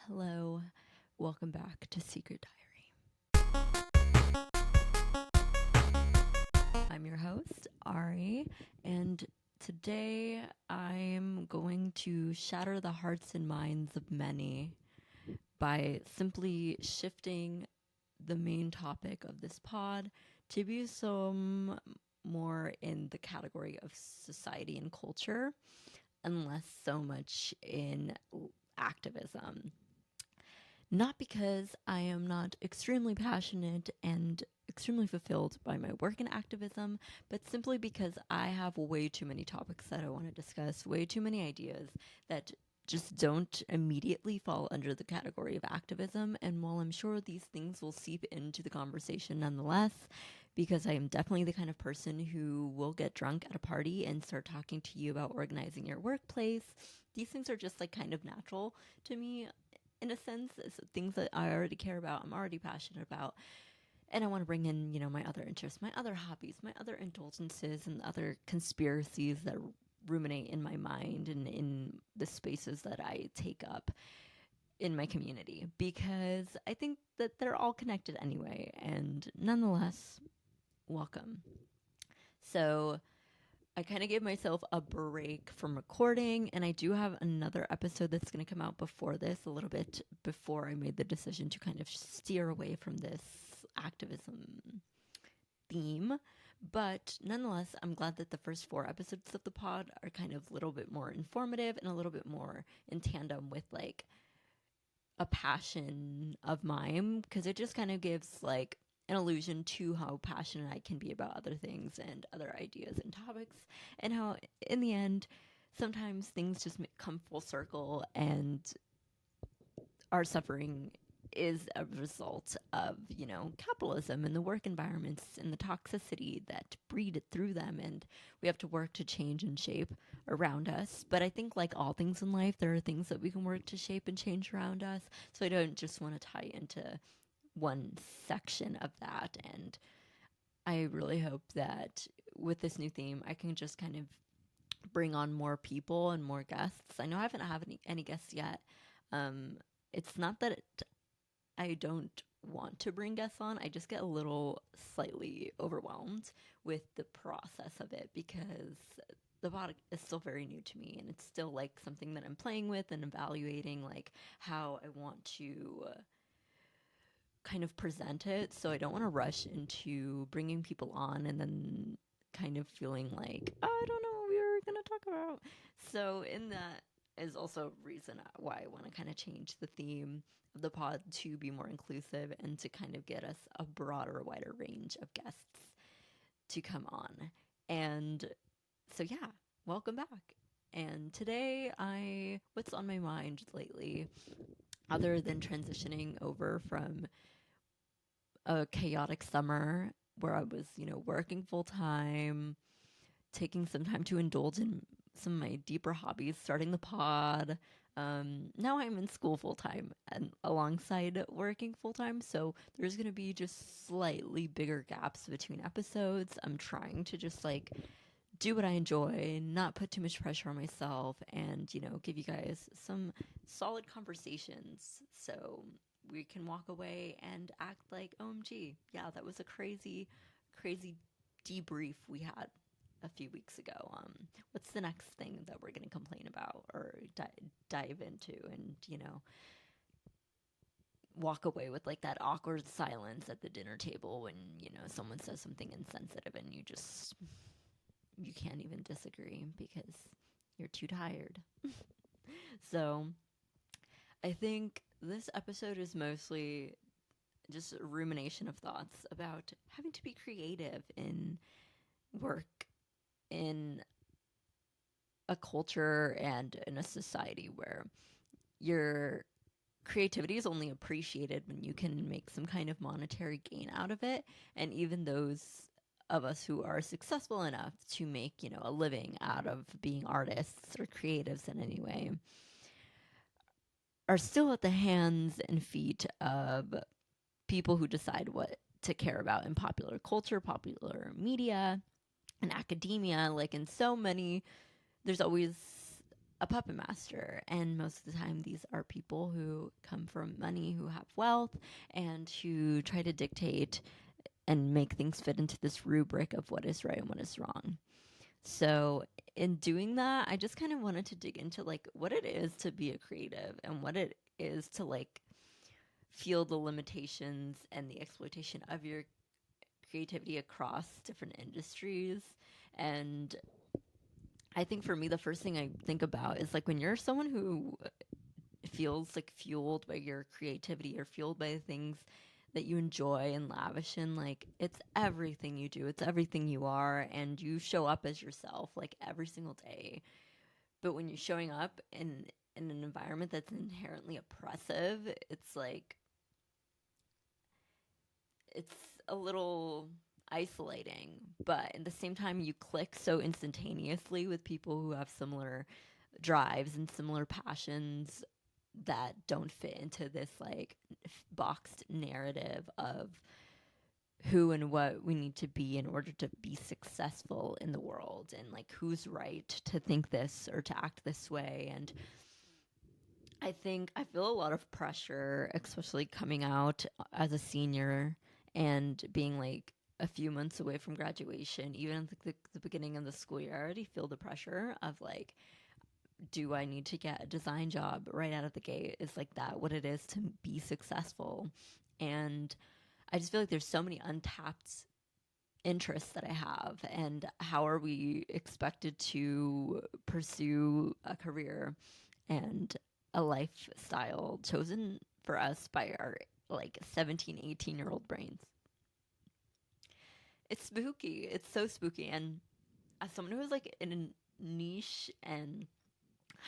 Hello, welcome back to Secret Diary. I'm your host, Ari, and today I'm going to shatter the hearts and minds of many by simply shifting the main topic of this pod to be some more in the category of society and culture and less so much in activism. Not because I am not extremely passionate and extremely fulfilled by my work in activism, but simply because I have way too many topics that I want to discuss, way too many ideas that just don't immediately fall under the category of activism. And while I'm sure these things will seep into the conversation nonetheless, because I am definitely the kind of person who will get drunk at a party and start talking to you about organizing your workplace, these things are just like kind of natural to me in a sense. It's things that I already care about, I'm already passionate about. And I want to bring in, my other interests, my other hobbies, my other indulgences, and other conspiracies that ruminate in my mind and in the spaces that I take up in my community, because I think that they're all connected anyway. And nonetheless, welcome. So, I kind of gave myself a break from recording, and I do have another episode that's going to come out before this, a little bit before I made the decision to kind of steer away from this activism theme. But nonetheless, I'm glad that the first four episodes of the pod are kind of a little bit more informative and a little bit more in tandem with like a passion of mine, because it just kind of gives like an allusion to how passionate I can be about other things and other ideas and topics, and how in the end sometimes things just come full circle, and our suffering is a result of, capitalism and the work environments and the toxicity that breed it through them. And we have to work to change and shape around us. But I think, like all things in life, there are things that we can work to shape and change around us. So I don't just want to tie into one section of that. And I really hope that with this new theme, I can just kind of bring on more people and more guests. I know I haven't had any guests yet. Um, it's not that I don't want to bring guests on. I just get a little slightly overwhelmed with the process of it, because the pod is still very new to me, and it's still like something that I'm playing with and evaluating, like how I want to kind of present it. So I don't want to rush into bringing people on and then kind of feeling like, oh, I don't know what we were going to talk about. So in that is also a reason why I want to kind of change the theme of the pod to be more inclusive and to kind of get us a broader, wider range of guests to come on. And so, yeah, welcome back. And today, what's on my mind lately, other than transitioning over from a chaotic summer where I was, working full time, taking some time to indulge in some of my deeper hobbies, starting the pod. Now I'm in school full time and alongside working full time. So there's going to be just slightly bigger gaps between episodes. I'm trying to just like do what I enjoy, not put too much pressure on myself, and, give you guys some solid conversations so we can walk away and act like, OMG, yeah, that was a crazy, crazy debrief we had a few weeks ago. What's the next thing that we're going to complain about or dive into, and, walk away with like that awkward silence at the dinner table when, someone says something insensitive and you can't even disagree because you're too tired. So I think this episode is mostly just a rumination of thoughts about having to be creative in work, in a culture, and in a society where your creativity is only appreciated when you can make some kind of monetary gain out of it. And even those of us who are successful enough to make, a living out of being artists or creatives in any way, are still at the hands and feet of people who decide what to care about in popular culture, popular media, and academia. Like in so many, there's always a puppet master. And most of the time, these are people who come from money, who have wealth, and who try to dictate and make things fit into this rubric of what is right and what is wrong. So, in doing that, I just kind of wanted to dig into like what it is to be a creative and what it is to like feel the limitations and the exploitation of your creativity across different industries. And I think for me, the first thing I think about is like when you're someone who feels like fueled by your creativity or fueled by the things that you enjoy and lavish in, like it's everything you do, it's everything you are, and you show up as yourself like every single day. But when you're showing up in an environment that's inherently oppressive, it's like it's a little isolating, but at the same time you click so instantaneously with people who have similar drives and similar passions that don't fit into this like boxed narrative of who and what we need to be in order to be successful in the world, and like who's right to think this or to act this way. And I think I feel a lot of pressure, especially coming out as a senior and being like a few months away from graduation. Even at the beginning of the school year, I already feel the pressure of like, do I need to get a design job right out of the gate? Is like that what it is to be successful? And I just feel like there's so many untapped interests that I have, and how are we expected to pursue a career and a lifestyle chosen for us by our like 17, 18-year-old brains? It's spooky. It's so spooky. And as someone who's like in a niche and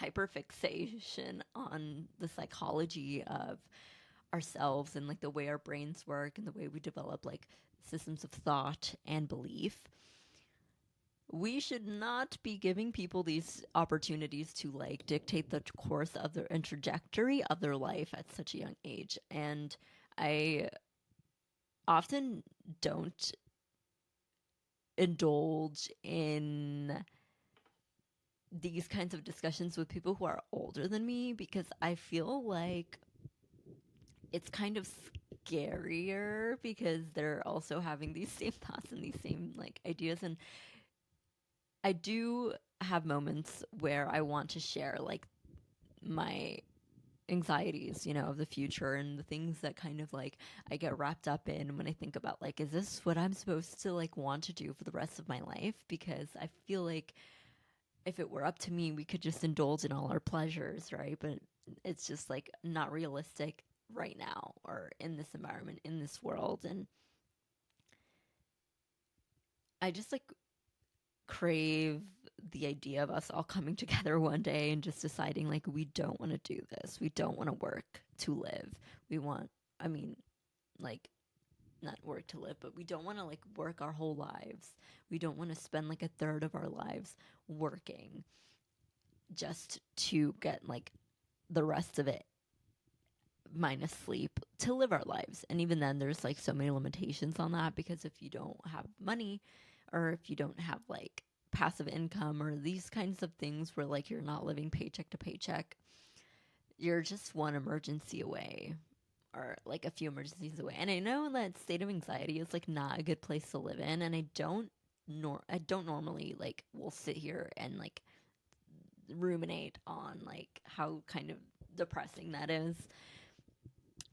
hyperfixation on the psychology of ourselves and like the way our brains work and the way we develop like systems of thought and belief, we should not be giving people these opportunities to like dictate the course of their and trajectory of their life at such a young age. And I often don't indulge in these kinds of discussions with people who are older than me because I feel like it's kind of scarier because they're also having these same thoughts and these same like ideas. And I do have moments where I want to share like my anxieties, you know, of the future and the things that kind of like I get wrapped up in when I think about like, is this what I'm supposed to like want to do for the rest of my life? Because I feel like if it were up to me, we could just indulge in all our pleasures, right? But it's just like not realistic right now or in this environment, in this world. And I just like crave the idea of us all coming together one day and just deciding like we don't want to do this. We don't want to work to live. We want, I mean, like not work to live, but we don't want to like work our whole lives. We don't want to spend like a third of our lives working just to get like the rest of it minus sleep to live our lives. And even then there's like so many limitations on that because if you don't have money or if you don't have like passive income or these kinds of things where like you're not living paycheck to paycheck, you're just one emergency away or like a few emergencies away. And I know that state of anxiety is like not a good place to live in, and I don't normally like will sit here and like ruminate on like how kind of depressing that is.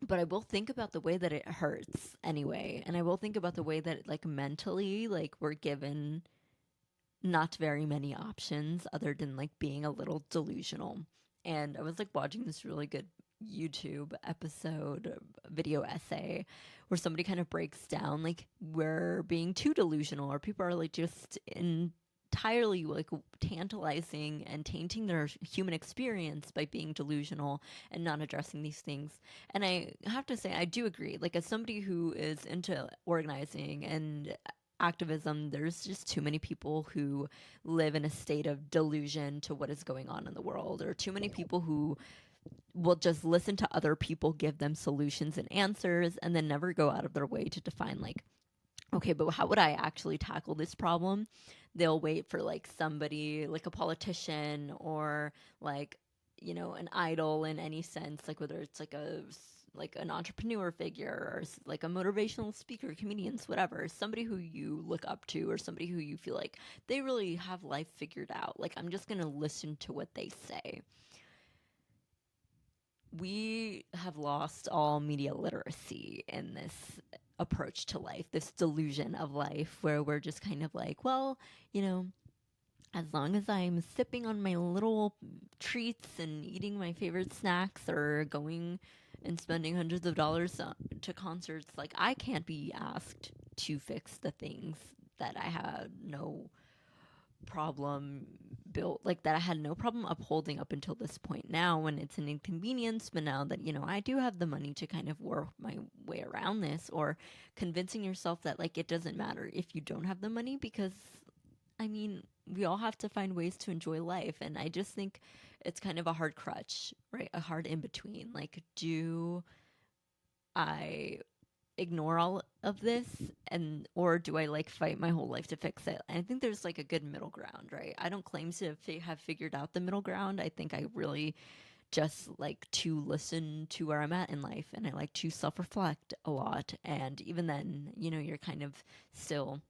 But I will think about the way that it hurts anyway, and I will think about the way that like mentally like we're given not very many options other than like being a little delusional. And I was like watching this really good YouTube episode, video essay, where somebody kind of breaks down like we're being too delusional, or people are like just entirely like tantalizing and tainting their human experience by being delusional and not addressing these things. And I have to say, I do agree. Like, as somebody who is into organizing and activism, there's just too many people who live in a state of delusion to what is going on in the world, or too many people who will just listen to other people give them solutions and answers and then never go out of their way to define like okay, but how would I actually tackle this problem? They'll wait for like somebody, like a politician or like, an idol in any sense, like whether it's like like an entrepreneur figure or like a motivational speaker, comedians, whatever, somebody who you look up to or somebody who you feel like they really have life figured out. Like, I'm just going to listen to what they say. We have lost all media literacy in this approach to life, this delusion of life where we're just kind of like, well, you know, as long as I'm sipping on my little treats and eating my favorite snacks or going and spending hundreds of dollars to concerts, like I can't be asked to fix the things that I had no problem built, like that I had no problem upholding up until this point now when it's an inconvenience. But now that, I do have the money to kind of work my way around this, or convincing yourself that like it doesn't matter if you don't have the money, because I mean, we all have to find ways to enjoy life. And I just think it's kind of a hard crutch, right? A hard in between. Like, do I ignore all of this, and or do I like fight my whole life to fix it? And I think there's like a good middle ground, right? I don't claim to have figured out the middle ground. I think I really just like to listen to where I'm at in life, and I like to self-reflect a lot. And even then, you're kind of still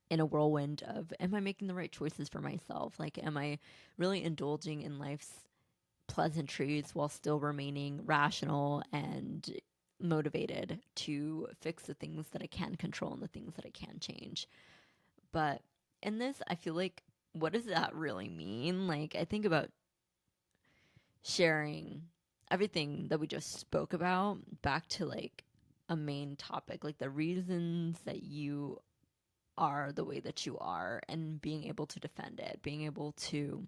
in a whirlwind of, am I making the right choices for myself? Like, am I really indulging in life's pleasantries while still remaining rational and motivated to fix the things that I can control and the things that I can change? But in this, I feel like, what does that really mean? Like, I think about sharing everything that we just spoke about back to like a main topic, like the reasons that you are the way that you are, and being able to defend it, being able to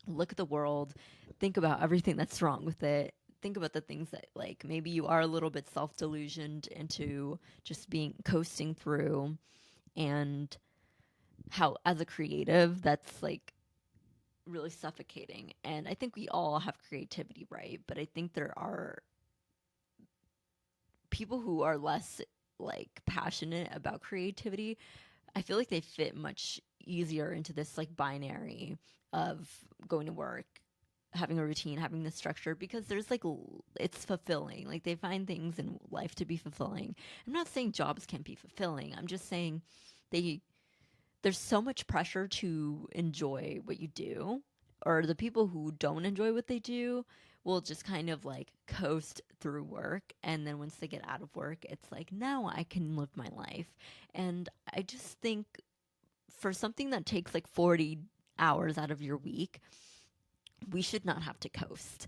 look at the world, think about everything that's wrong with it, think about the things that like maybe you are a little bit self-delusioned into just being coasting through, and how as a creative that's like really suffocating. And I think we all have creativity, right? But I think there are people who are less like passionate about creativity. I feel like they fit much easier into this like binary of going to work, having a routine, having this structure, because there's like it's fulfilling. Like, they find things in life to be fulfilling. I'm not saying jobs can't be fulfilling. I'm just saying they there's so much pressure to enjoy what you do, or the people who don't enjoy what they do will just kind of like coast through work, and then once they get out of work, it's like, now I can live my life. And I just think for something that takes like 40 hours out of your week, we should not have to coast.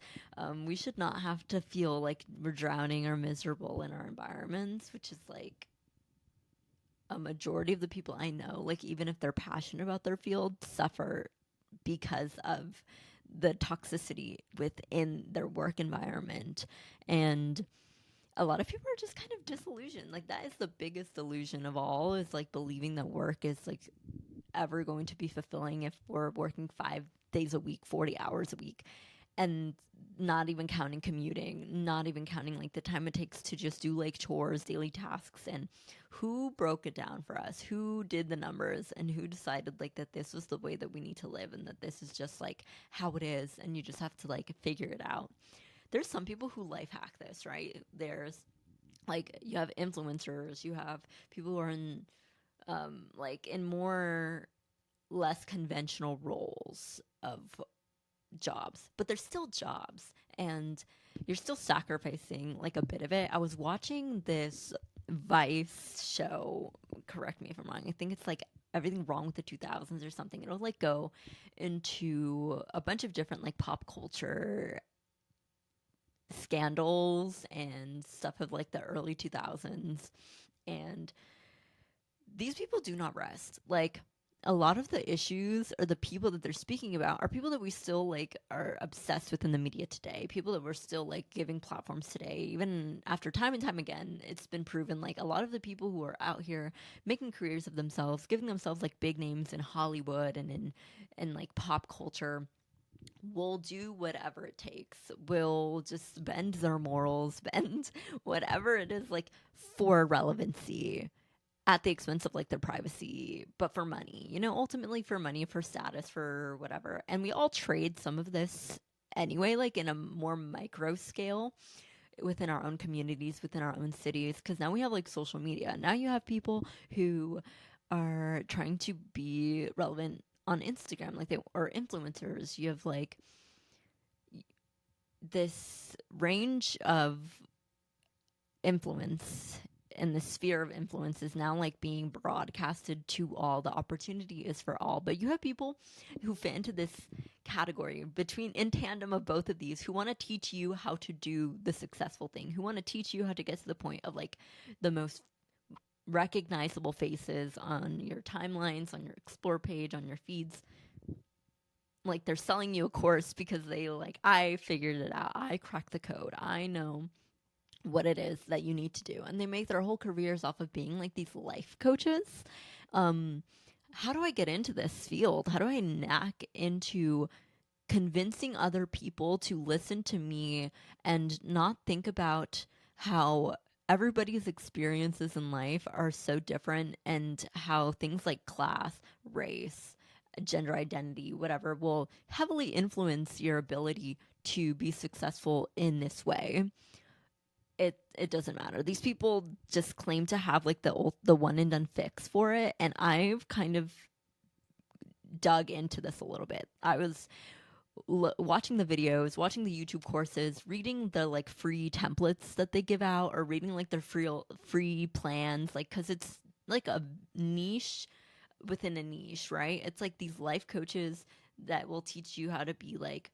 We should not have to feel like we're drowning or miserable in our environments, which is like a majority of the people I know, like even if they're passionate about their field, suffer because of the toxicity within their work environment. And a lot of people are just kind of disillusioned. Like, that is the biggest illusion of all, is like believing that work is like ever going to be fulfilling if we're working 5 days a week, 40 hours a week, and not even counting commuting, not even counting like the time it takes to just do like chores, daily tasks. And who broke it down for us? Who did the numbers, and who decided like that this was the way that we need to live, and that this is just like how it is, and you just have to like figure it out? There's some people who life hack this, right? There's like, you have influencers, you have people who are in like in more less conventional roles of jobs, but they're still jobs, and you're still sacrificing like a bit of it. I was watching this Vice show, correct me if I'm wrong, I think it's like everything wrong with the 2000s or something. It'll like go into a bunch of different like pop culture scandals and stuff of like the early 2000s. And these people do not rest. Like, a lot of the issues or the people that they're speaking about are people that we still like are obsessed with in the media today. People that we're still like giving platforms today, even after time and time again. It's been proven like a lot of the people who are out here making careers of themselves, giving themselves like big names in Hollywood and in like pop culture, will do whatever it takes, will just bend their morals, bend whatever it is, like, for relevancy. at the expense of like their privacy, but for money, ultimately for money, for status, for whatever. And we all trade some of this anyway, like in a more micro scale within our own communities, within our own cities, because now we have like social media. Now you have people who are trying to be relevant on Instagram, like they or influencers. You have like this range of influence, and the sphere of influence is now like being broadcasted to all. The opportunity is for all, but you have people who fit into this category between in tandem of both of these, who want to teach you how to do the successful thing, who want to teach you how to get to the point of like the most recognizable faces on your timelines, on your explore page, on your feeds. Like they're selling you a course because they like, I figured it out, I cracked the code, I know what it is that you need to do. And they make their whole careers off of being like these life coaches. Um, how do I get into this field? How do I knack into convincing other people to listen to me and not think about how everybody's experiences in life are so different, and how things like class, race, gender identity, whatever, will heavily influence your ability to be successful in this way. It doesn't matter. These people just claim to have like the one and done fix for it, and I've kind of dug into this a little bit. I was watching the videos, watching the YouTube courses, reading the like free templates that they give out, or reading like their free plans, like cuz it's like a niche within a niche, right? It's like these life coaches that will teach you how to be like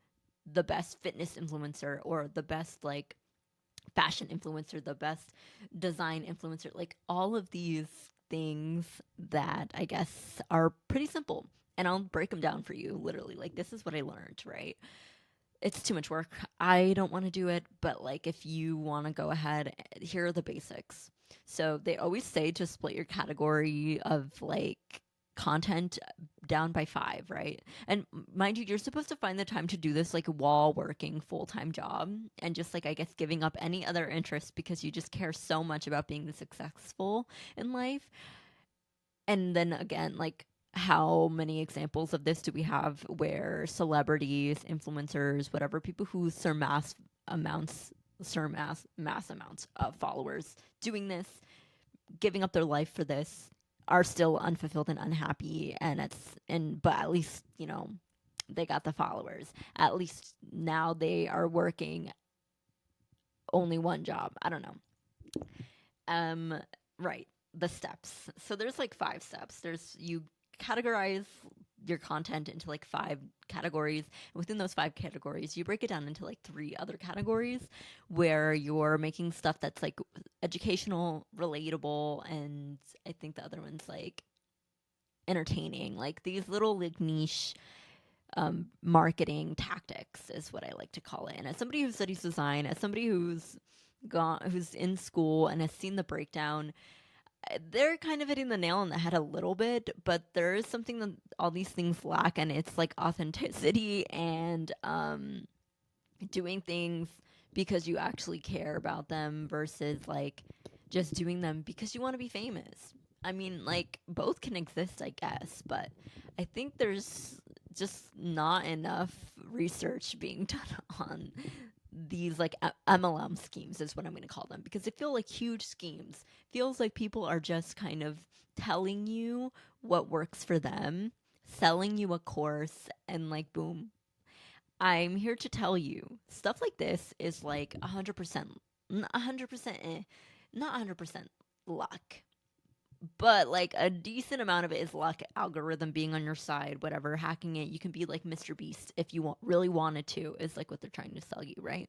the best fitness influencer, or the best like fashion influencer, the best design influencer, like all of these things that I guess are pretty simple. And I'll break them down for you literally. Like, this is what I learned, right? It's too much work. I don't want to do it, but like, if you want to go ahead, here are the basics. So, they always say to split your category of like content down by 5, right? And mind you, you're supposed to find the time to do this like while working full-time job, and just like I guess giving up any other interests because you just care so much about being successful in life. And then again, like, how many examples of this do we have where celebrities, influencers, whatever, people who amounts mass amounts of followers doing this, giving up their life for this, are still unfulfilled and unhappy. But at least, they got the followers. At least now they are working only one job. I don't know. um right, the steps. So there's like 5 steps. There's You categorize your content into like 5 categories, and within those 5 categories you break it down into like 3 other categories, where you're making stuff that's like educational, relatable, and I think the other one's like entertaining, like these little like niche marketing tactics is what I like to call it. And as somebody who studies design, as somebody who's in school and has seen the breakdown, they're kind of hitting the nail on the head a little bit, but there is something that all these things lack, and it's like authenticity and doing things because you actually care about them, versus like just doing them because you want to be famous. I mean, like, both can exist, I guess, but I think there's just not enough research being done on these like MLM schemes, is what I'm going to call them, because they feel like huge schemes. Feels like people are just kind of telling you what works for them, selling you a course, and like boom. I'm here to tell you, stuff like this is like 100%, 100%, not 100% luck, but like a decent amount of it is luck, algorithm being on your side, whatever, hacking it. You can be like Mr. Beast if you really wanted to, is like what they're trying to sell you, right?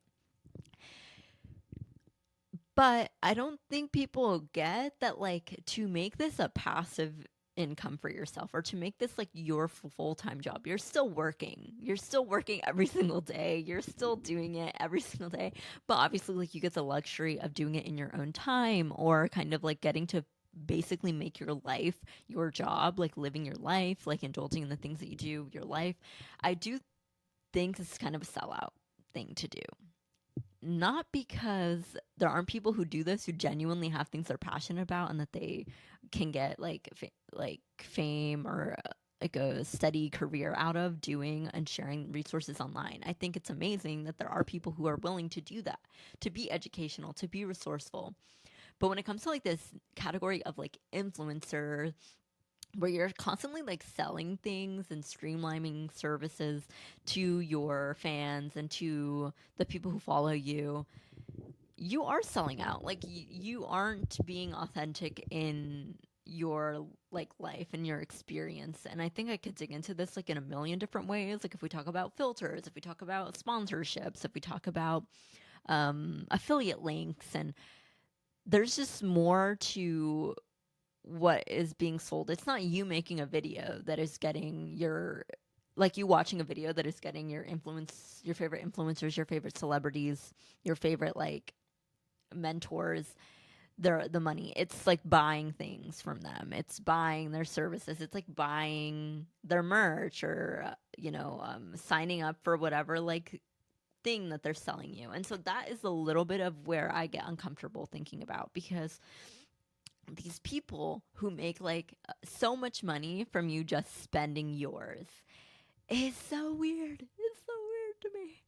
But I don't think people get that, like, to make this a passive income for yourself, or to make this like your full-time job, you're still working. You're still working every single day. You're still doing it every single day. But obviously, like, you get the luxury of doing it in your own time, or kind of like getting to basically make your life your job, like living your life, like indulging in the things that you do, your life. I do think this is kind of a sellout thing to do, not because there aren't people who do this who genuinely have things they're passionate about and that they can get like fame or like a steady career out of doing and sharing resources online. I think it's amazing that there are people who are willing to do that, to be educational, to be resourceful. But when it comes to like this category of like influencer, where you're constantly like selling things and streamlining services to your fans and to the people who follow you, you are selling out. Like you aren't being authentic in your like life and your experience. And I think I could dig into this like in a million different ways. Like if we talk about filters, if we talk about sponsorships, if we talk about affiliate links, and there's just more to what is being sold. It's not you making a video that is getting your, like you watching a video that is getting your influence, your favorite influencers, your favorite celebrities, your favorite like mentors, the money. It's like buying things from them. It's buying their services. It's like buying their merch or signing up for whatever like thing that they're selling you. And so that is a little bit of where I get uncomfortable thinking about, because these people who make like so much money from you just spending yours is so weird. It's so weird to me.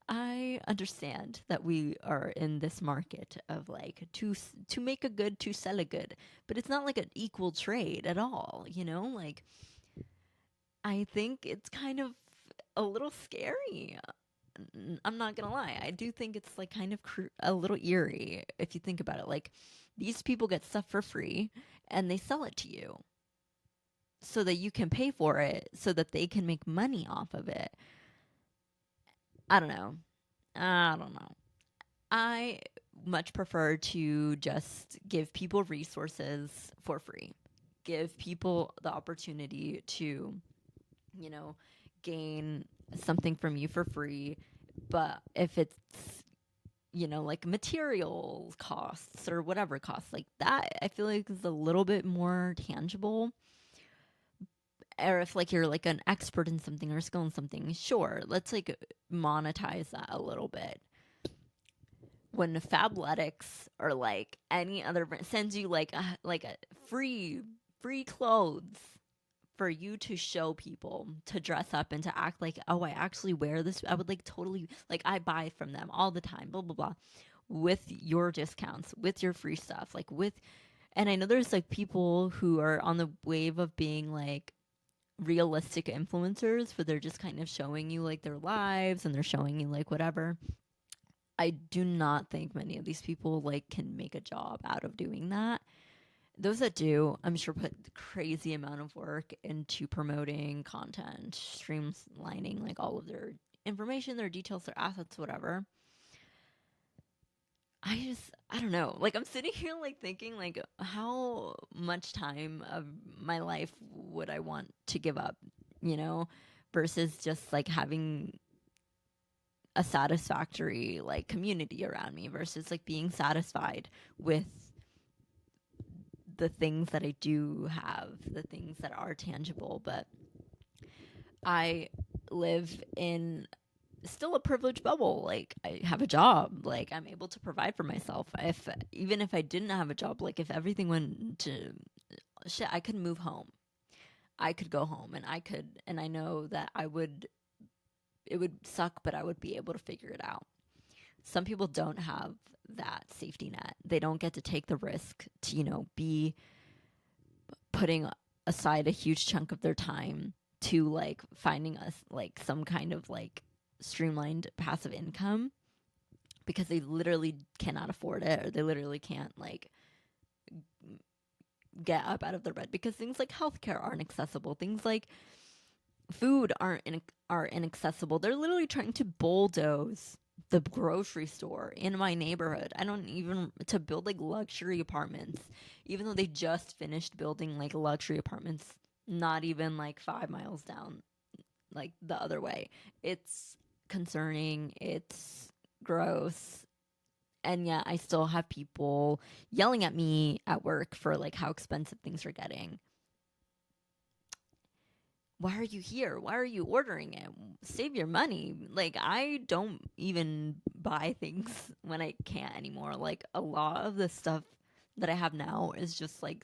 I understand that we are in this market of like to make a good, to sell a good, but it's not like an equal trade at all, you know? Like I think it's kind of a little scary. I'm not gonna lie. I do think it's like kind of a little eerie if you think about it. Like these people get stuff for free and they sell it to you so that you can pay for it, so that they can make money off of it. I don't know. I don't know. I much prefer to just give people resources for free. Give people the opportunity to, you know, gain something from you for free. But if it's, like material costs or whatever costs, like that, I feel like is a little bit more tangible. Or if like you're like an expert in something or skill in something, sure, let's like monetize that a little bit. When Fabletics or like any other brand sends you like a free clothes for you to show people, to dress up and to act like, oh, I actually wear this, I would like totally, like I buy from them all the time, blah blah blah, with your discounts, with your free stuff, like with, and I know there's like people who are on the wave of being like realistic influencers, but they're just kind of showing you like their lives and they're showing you like whatever. I do not think many of these people like can make a job out of doing that. Those that do, I'm sure, put crazy amount of work into promoting content, streamlining like all of their information, their details, their assets, whatever. I don't know. Like I'm sitting here like thinking like how much time of my life would I want to give up, versus just like having a satisfactory like community around me, versus like being satisfied with the things that I do have, the things that are tangible. But I live in still a privileged bubble. Like I have a job, like I'm able to provide for myself. If even if I didn't have a job, like if everything went to shit, I could move home. I could go home and I know that it would suck, but I would be able to figure it out. Some people don't have that safety net. They don't get to take the risk to, be putting aside a huge chunk of their time to like finding us like some kind of like streamlined passive income, because they literally cannot afford it, or they literally can't like get up out of their bed, because things like healthcare aren't accessible. Things like food are inaccessible. They're literally trying to bulldoze the grocery store in my neighborhood. I don't even to build like luxury apartments, even though they just finished building like luxury apartments not even like 5 miles down like the other way. It's concerning, it's gross. And yet I still have people yelling at me at work for like how expensive things are getting. Why are you here? Why are you ordering it? Save your money. Like, I don't even buy things when I can't anymore. Like, a lot of the stuff that I have now is just like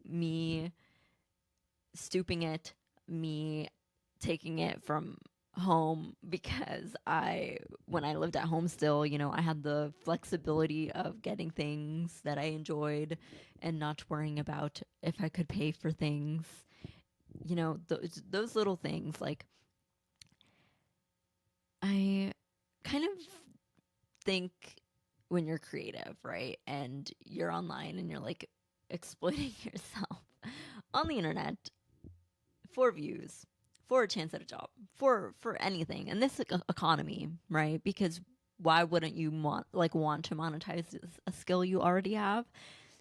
me stooping it, me taking it from home because when I lived at home still, I had the flexibility of getting things that I enjoyed and not worrying about if I could pay for things. Those little things, like, I kind of think when you're creative, right? And you're online and you're like exploiting yourself on the internet for views, for a chance at a job, for anything in this economy, right? Because why wouldn't you want to monetize a skill you already have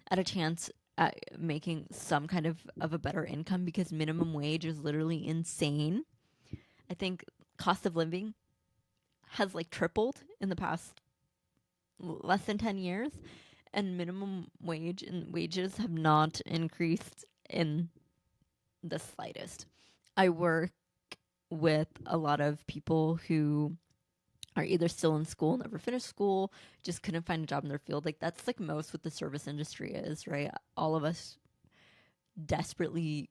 at a chance at making some kind of a better income? Because minimum wage is literally insane. I think cost of living has like tripled in the past less than 10 years, and minimum wage and wages have not increased in the slightest. I work with a lot of people who are either still in school, never finished school, just couldn't find a job in their field. Like, that's like most what the service industry is, right? All of us desperately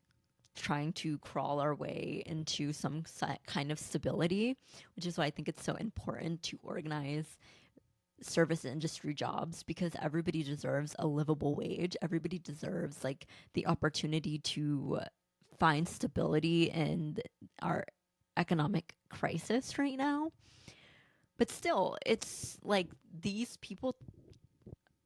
trying to crawl our way into some kind of stability, which is why I think it's so important to organize service industry jobs, because everybody deserves a livable wage. Everybody deserves like the opportunity to find stability in our economic crisis right now. But still, it's like these people,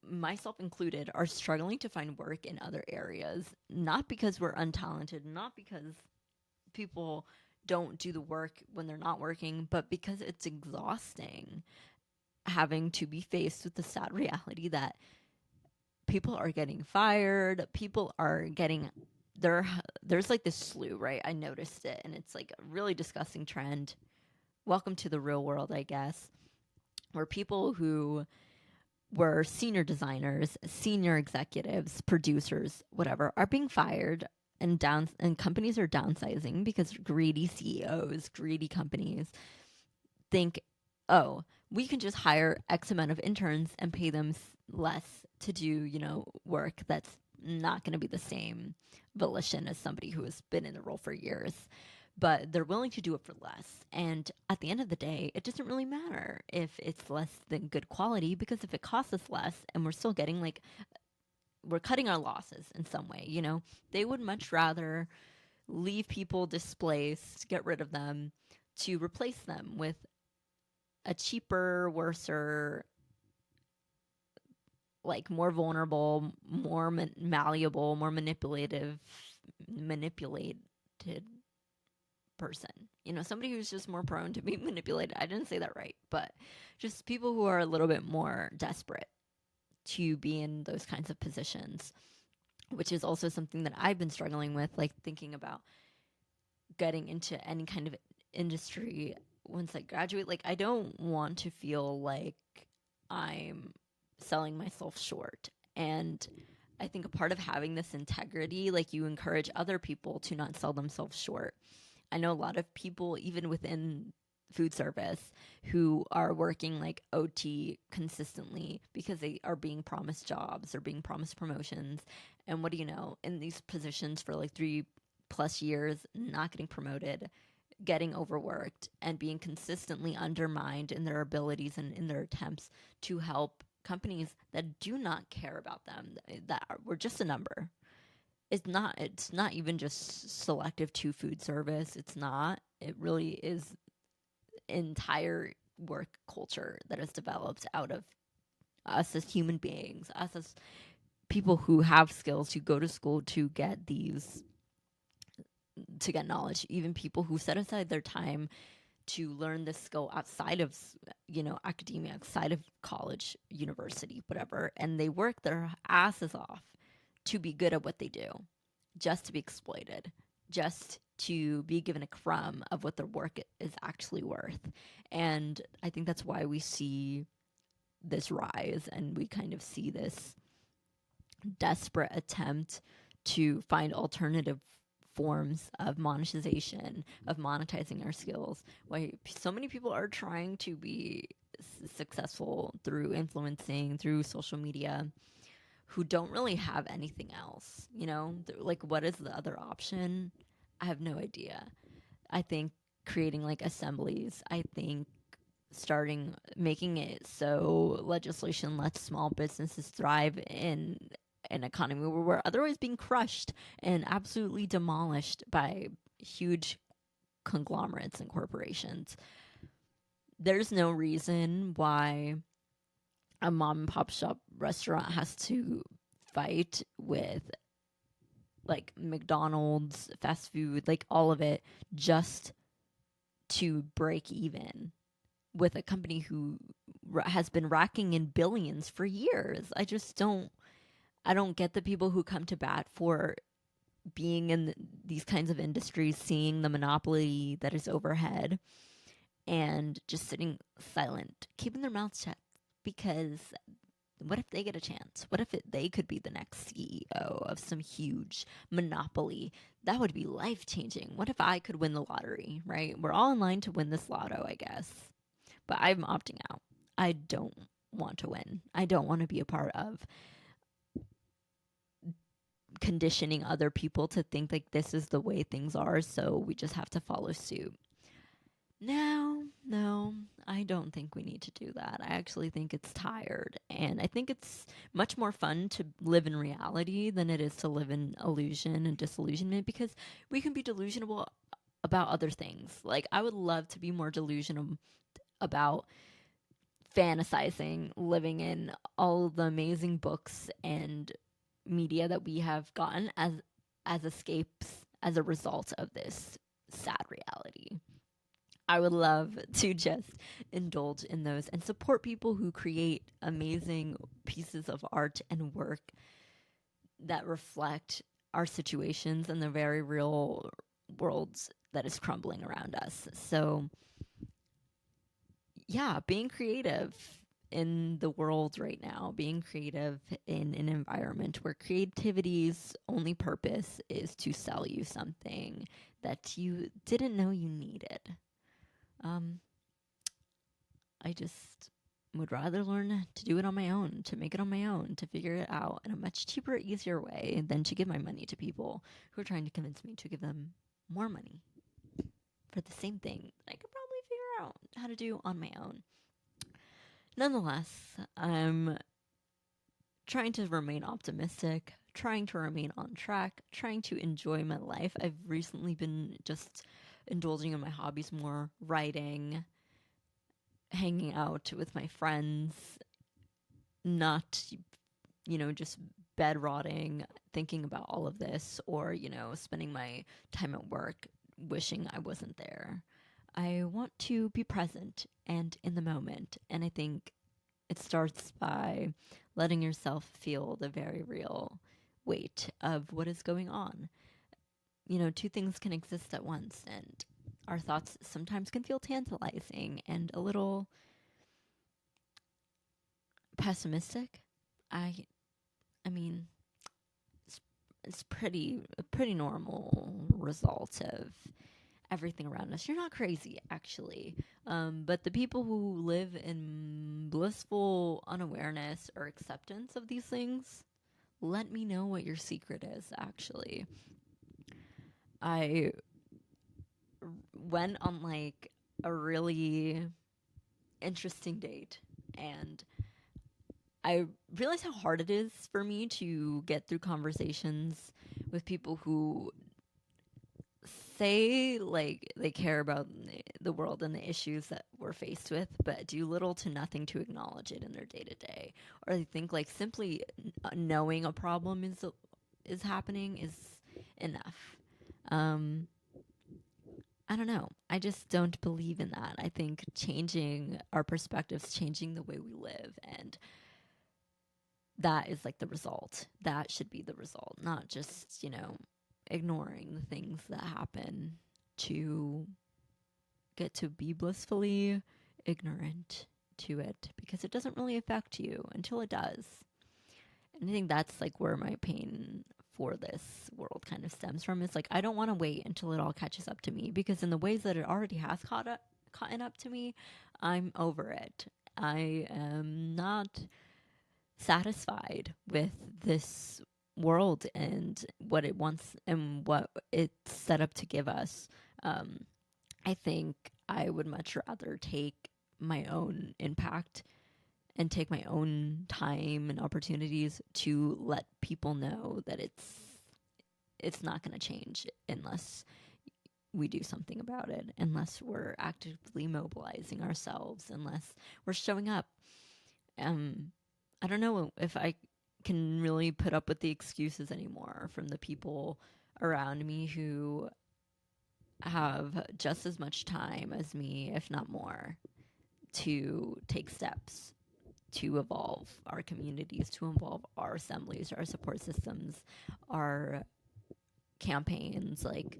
myself included, are struggling to find work in other areas, not because we're untalented, not because people don't do the work when they're not working, but because it's exhausting having to be faced with the sad reality that people are getting fired, people are getting there's like this slew, right? I noticed it, and it's like a really disgusting trend. Welcome to the real world, I guess, where people who were senior designers, senior executives, producers, whatever, are being fired, and companies are downsizing because greedy CEOs, greedy companies think, oh, we can just hire X amount of interns and pay them less to do, work that's not going to be the same volition as somebody who has been in the role for years. But they're willing to do it for less. And at the end of the day, it doesn't really matter if it's less than good quality, because if it costs us less and we're still getting we're cutting our losses in some way, they would much rather leave people displaced, get rid of them, to replace them with a cheaper, worser, like more vulnerable, more malleable, more manipulated person. Somebody who's just more prone to be manipulated. I didn't say that right, but just people who are a little bit more desperate to be in those kinds of positions, which is also something that I've been struggling with, like thinking about getting into any kind of industry once I graduate. Like, I don't want to feel like I'm selling myself short. And I think a part of having this integrity, like, you encourage other people to not sell themselves short. I know a lot of people, even within food service, who are working like OT consistently because they are being promised jobs or being promised promotions. And what do you know, in these positions for like 3+ years, not getting promoted, getting overworked, and being consistently undermined in their abilities and in their attempts to help companies that do not care about them, that were just a number. It's not even just selective to food service. It really is entire work culture that is developed out of us as human beings, us as people who have skills, who go to school to get knowledge, even people who set aside their time to learn this skill outside of academia, outside of college, university, whatever, and they work their asses off to be good at what they do, just to be exploited, just to be given a crumb of what their work is actually worth. And I think that's why we see this rise, and we kind of see this desperate attempt to find alternative forms of monetization, of monetizing our skills. Why so many people are trying to be successful through influencing, through social media, who don't really have anything else. Like, what is the other option? I have no idea. I think creating like assemblies, I think starting making it so legislation lets small businesses thrive in an economy where we're otherwise being crushed and absolutely demolished by huge conglomerates and corporations. There's no reason why a mom and pop shop restaurant has to fight with like McDonald's, fast food, like all of it, just to break even with a company who has been racking in billions for years. I don't get the people who come to bat for being in these kinds of industries, seeing the monopoly that is overhead and just sitting silent, keeping their mouths shut, because what if they get a chance? What if they could be the next CEO of some huge monopoly? That would be life changing. What if I could win the lottery, right? We're all in line to win this lotto, I guess. But I'm opting out. I don't want to win. I don't want to be a part of conditioning other people to think like this is the way things are, so we just have to follow suit. No, I don't think we need to do that. I actually think it's tired. And I think it's much more fun to live in reality than it is to live in illusion and disillusionment, because we can be delusional about other things. Like, I would love to be more delusional about fantasizing living in all the amazing books and media that we have gotten as escapes as a result of this sad reality. I would love to just indulge in those and support people who create amazing pieces of art and work that reflect our situations and the very real worlds that is crumbling around us. So, yeah, being creative in the world right now, being creative in an environment where creativity's only purpose is to sell you something that you didn't know you needed. Um, I just would rather learn to do it on my own, to make it on my own, to figure it out in a much cheaper, easier way than to give my money to people who are trying to convince me to give them more money for the same thing that I could probably figure out how to do on my own. Nonetheless, I'm trying to remain optimistic, trying to remain on track, trying to enjoy my life. I've recently been just indulging in my hobbies more, writing, hanging out with my friends, not, just bed rotting, thinking about all of this, or, spending my time at work wishing I wasn't there. I want to be present and in the moment. And I think it starts by letting yourself feel the very real weight of what is going on. Two things can exist at once, and our thoughts sometimes can feel tantalizing and a little pessimistic. I I mean, it's a pretty normal result of everything around us. You're not crazy, actually. But the people who live in blissful unawareness or acceptance of these things, let me know what your secret is, actually. I went on like a really interesting date, and I realized how hard it is for me to get through conversations with people who say like they care about the world and the issues that we're faced with, but do little to nothing to acknowledge it in their day to day. Or they think like simply knowing a problem is happening is enough. Um, I don't know. I just don't believe in that. I think changing our perspectives, changing the way we live, and that is like the result. That should be the result, not just, ignoring the things that happen to get to be blissfully ignorant to it, because it doesn't really affect you until it does. And I think that's like where my pain for this world kind of stems from, is like I don't want to wait until it all catches up to me, because in the ways that it already has caught up to me, I'm over it. I am not satisfied with this world and what it wants and what it's set up to give us. Um, I think I would much rather take my own impact and take my own time and opportunities to let people know that it's not going to change unless we do something about it, unless we're actively mobilizing ourselves, unless we're showing up. um I don't know if I can really put up with the excuses anymore from the people around me who have just as much time as me, if not more, to take steps to evolve our communities, to evolve our assemblies, our support systems, our campaigns. Like,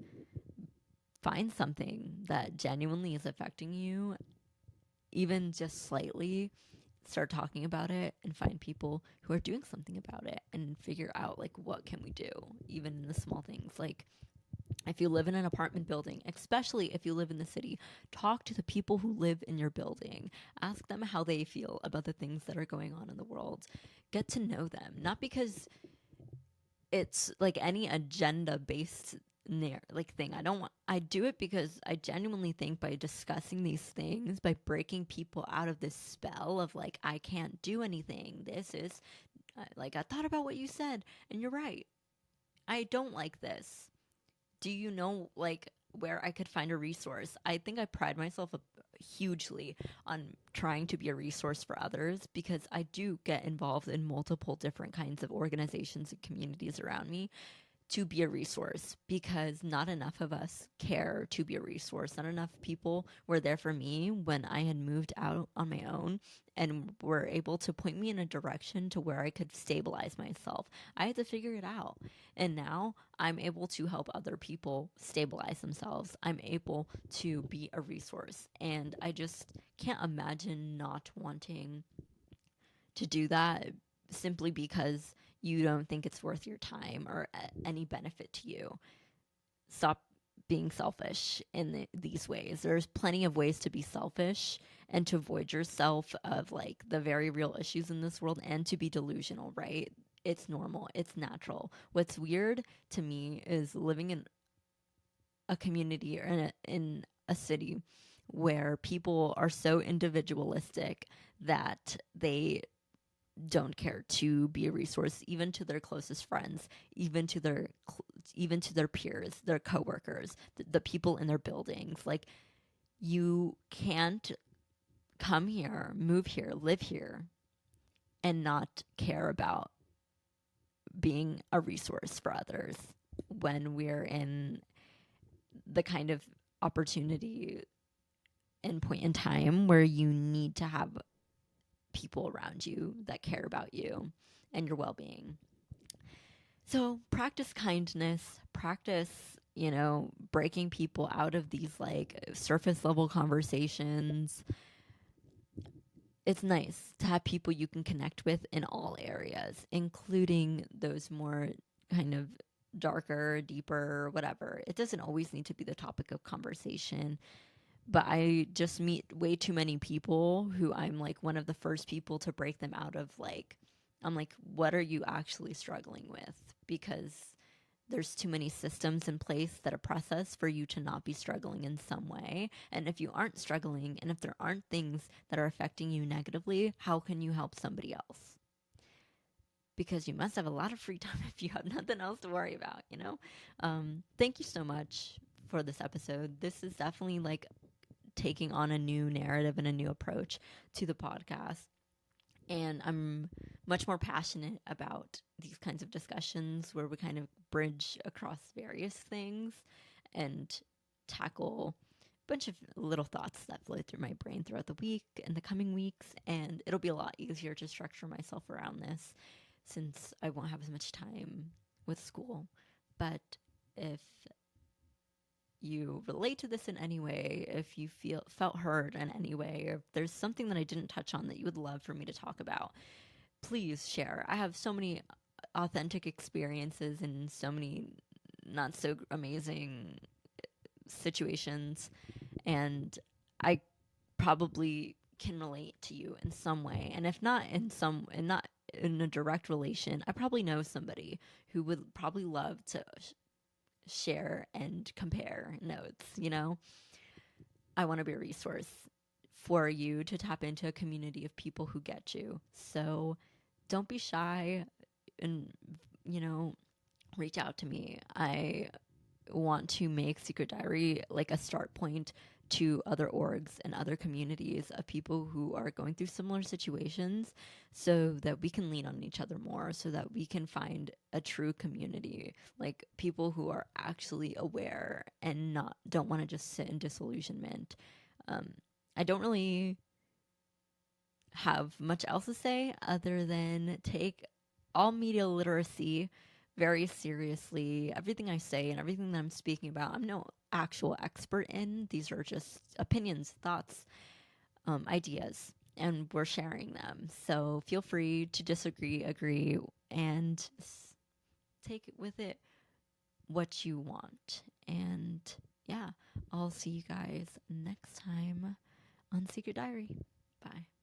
find something that genuinely is affecting you, even just slightly. Start talking about it and find people who are doing something about it and figure out, like, what can we do, even in the small things. Like, if you live in an apartment building, especially if you live in the city, talk to the people who live in your building. Ask them how they feel about the things that are going on in the world. Get to know them, not because it's like any agenda based thing. I do it because I genuinely think by discussing these things, by breaking people out of this spell of like, I can't do anything. This is like, I thought about what you said and you're right. I don't like this. Do you know, like, where I could find a resource? I think I pride myself hugely on trying to be a resource for others, because I do get involved in multiple different kinds of organizations and communities around me to be a resource, because not enough of us care to be a resource. Not enough people were there for me when I had moved out on my own and were able to point me in a direction to where I could stabilize myself. I had to figure it out. And now I'm able to help other people stabilize themselves. I'm able to be a resource. And I just can't imagine not wanting to do that simply because you don't think it's worth your time or any benefit to you. Stop being selfish in these ways. There's plenty of ways to be selfish and to avoid yourself of like the very real issues in this world, and to be delusional, right? It's normal, it's natural. What's weird to me is living in a community or in a city where people are so individualistic that they don't care to be a resource, even to their closest friends, even to their peers, their coworkers, the people in their buildings. Like, you can't come here, move here, live here, and not care about being a resource for others when we're in the kind of opportunity and point in time where you need to have people around you that care about you and your well-being. So practice kindness, practice, breaking people out of these like surface level conversations. It's nice to have people you can connect with in all areas, including those more kind of darker, deeper, whatever. It doesn't always need to be the topic of conversation, but I just meet way too many people who I'm like one of the first people to break them out of, like, I'm like, what are you actually struggling with? Because there's too many systems in place that oppress us for you to not be struggling in some way. And if you aren't struggling, and if there aren't things that are affecting you negatively, how can you help somebody else? Because you must have a lot of free time if you have nothing else to worry about, you know? Thank you so much for this episode. This is definitely like taking on a new narrative and a new approach to the podcast. And I'm much more passionate about these kinds of discussions where we kind of bridge across various things and tackle a bunch of little thoughts that flow through my brain throughout the week and the coming weeks. And it'll be a lot easier to structure myself around this since I won't have as much time with school. But if you relate to this in any way, if you felt heard in any way, or if there's something that I didn't touch on that you would love for me to talk about, please share. I have so many authentic experiences and so many not so amazing situations, and I probably can relate to you in some way. And if not in some, and not in a direct relation, I probably know somebody who would probably love to share and compare notes, you know? I want to be a resource for you to tap into a community of people who get you. So don't be shy and, you know, reach out to me. I want to make Secret Diary like a start point to other orgs and other communities of people who are going through similar situations so that we can lean on each other more, so that we can find a true community, like people who are actually aware and not don't want to just sit in disillusionment. um, I don't really have much else to say other than take all media literacy very seriously. Everything I say and everything that I'm speaking about, I'm no actual expert in. These are just opinions, thoughts, ideas, and we're sharing them. So feel free to disagree, agree, and take it with it what you want. And yeah, I'll see you guys next time on Secret Diary. Bye.